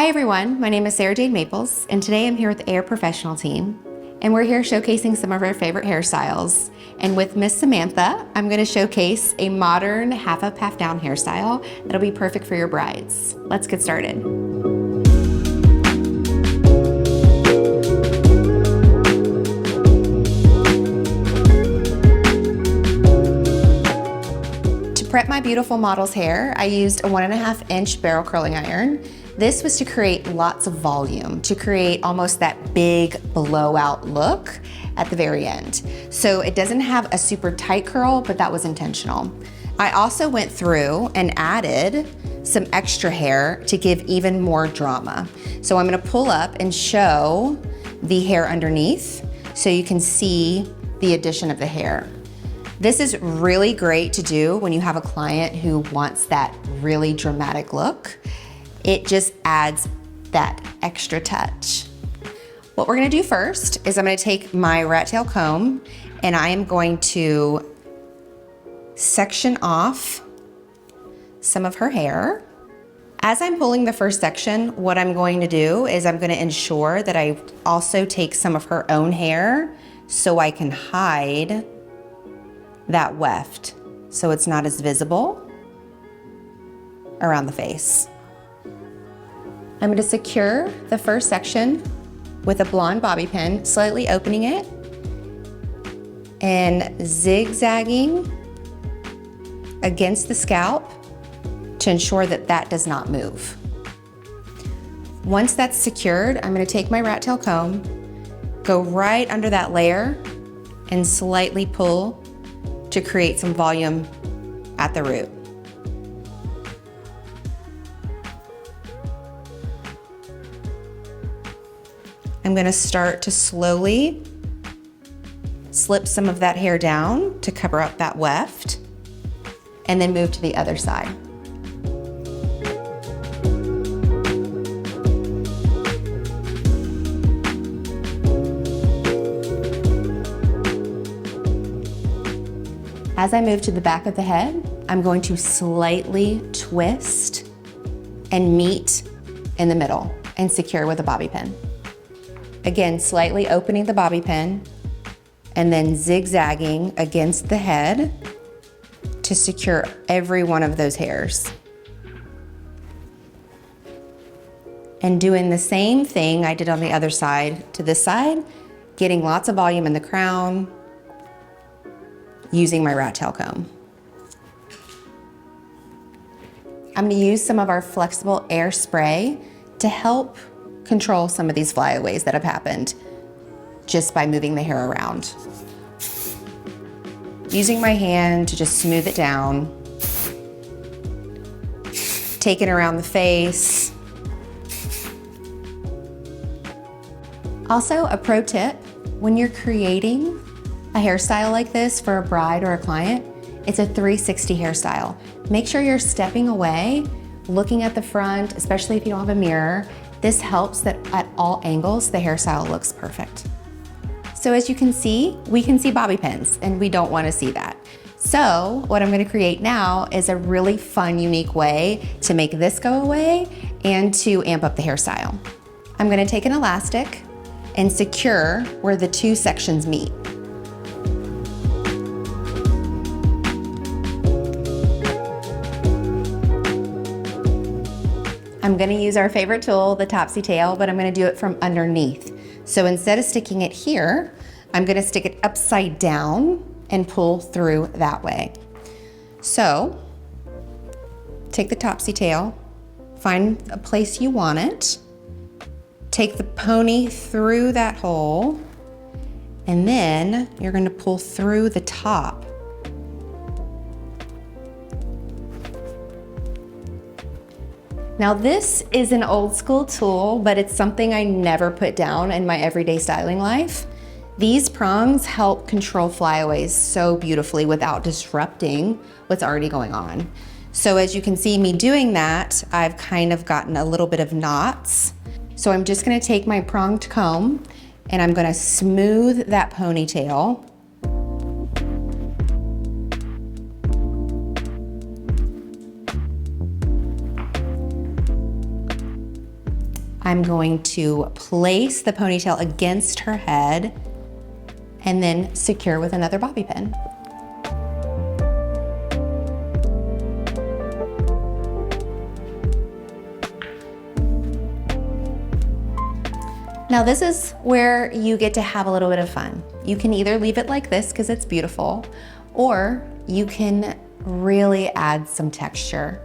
Hi everyone, my name is Sara Maples, and today I'm here with the AIIR Professional team, and we're here showcasing some of our favorite hairstyles. And with Miss Samantha, I'm going to showcase a modern half up, half down hairstyle that'll be perfect for your brides. Let's get started. To prep my beautiful model's hair, I used a 1.5-inch barrel curling iron. This was to create lots of volume, to create almost that big blowout look at the very end. So it doesn't have a super tight curl, but that was intentional. I also went through and added some extra hair to give even more drama. So I'm gonna pull up and show the hair underneath so you can see the addition of the hair. This is really great to do when you have a client who wants that really dramatic look. It just adds that extra touch. What we're gonna do first is I'm gonna take my rat tail comb and I am going to section off some of her hair. As I'm pulling the first section, what I'm going to do is I'm gonna ensure that I also take some of her own hair so I can hide that weft so it's not as visible around the face. I'm going to secure the first section with a blonde bobby pin, slightly opening it and zigzagging against the scalp to ensure that that does not move. Once that's secured, I'm going to take my rat tail comb, go right under that layer and slightly pull to create some volume at the root. I'm gonna start to slowly slip some of that hair down to cover up that weft and then move to the other side. As I move to the back of the head, I'm going to slightly twist and meet in the middle and secure with a bobby pin. Again, slightly opening the bobby pin and then zigzagging against the head to secure every one of those hairs. And doing the same thing I did on the other side to this side, getting lots of volume in the crown, using my rat tail comb. I'm gonna use some of our flexible air spray to help control some of these flyaways that have happened just by moving the hair around. Using my hand to just smooth it down, take it around the face. Also, a pro tip, when you're creating a hairstyle like this for a bride or a client, it's a 360 hairstyle. Make sure you're stepping away, looking at the front, especially if you don't have a mirror. This helps that at all angles, the hairstyle looks perfect. So as you can see, we can see bobby pins and we don't want to see that. So what I'm going to create now is a really fun, unique way to make this go away and to amp up the hairstyle. I'm going to take an elastic and secure where the two sections meet. I'm gonna use our favorite tool, the Topsy tail, but I'm gonna do it from underneath. So instead of sticking it here, I'm gonna stick it upside down and pull through that way. So, take the Topsy tail, find a place you want it, take the pony through that hole, and then you're gonna pull through the top. Now this is an old school tool, but it's something I never put down in my everyday styling life. These prongs help control flyaways so beautifully without disrupting what's already going on. So as you can see me doing that, I've kind of gotten a little bit of knots. So I'm just gonna take my pronged comb and I'm gonna smooth that ponytail. I'm going to place the ponytail against her head and then secure with another bobby pin. Now this is where you get to have a little bit of fun. You can either leave it like this because it's beautiful, or you can really add some texture.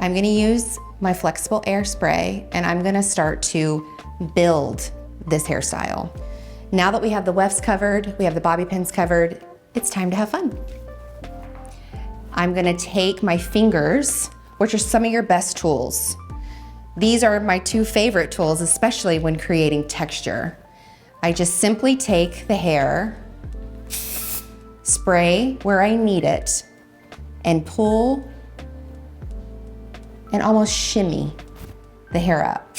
I'm gonna use my flexible air spray and I'm gonna start to build this hairstyle. Now that we have the wefts covered, we have the bobby pins covered, it's time to have fun. I'm gonna take my fingers, which are some of your best tools. These are my two favorite tools, especially when creating texture. I just simply take the hair, spray where I need it, and pull and almost shimmy the hair up.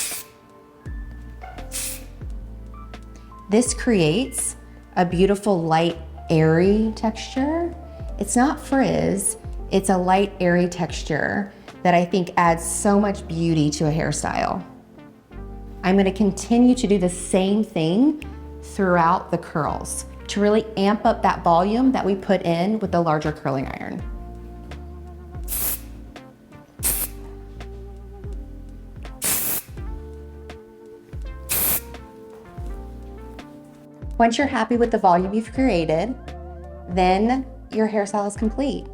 This creates a beautiful light, airy texture. It's not frizz, it's a light, airy texture that I think adds so much beauty to a hairstyle. I'm gonna continue to do the same thing throughout the curls to really amp up that volume that we put in with the larger curling iron. Once you're happy with the volume you've created, then your hairstyle is complete.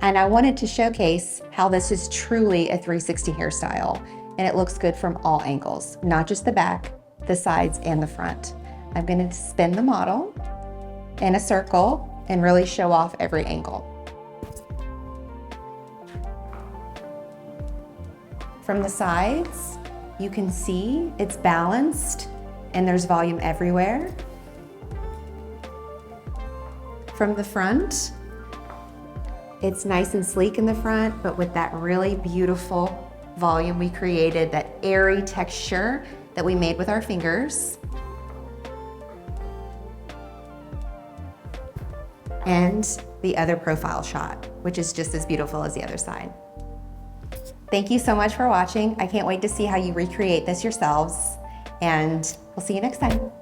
And I wanted to showcase how this is truly a 360 hairstyle, and it looks good from all angles, not just the back, the sides, and the front. I'm gonna spin the model in a circle and really show off every angle. From the sides, you can see it's balanced and there's volume everywhere. From the front, it's nice and sleek in the front, but with that really beautiful volume we created, that airy texture that we made with our fingers. And the other profile shot, which is just as beautiful as the other side. Thank you so much for watching. I can't wait to see how you recreate this yourselves, and we'll see you next time.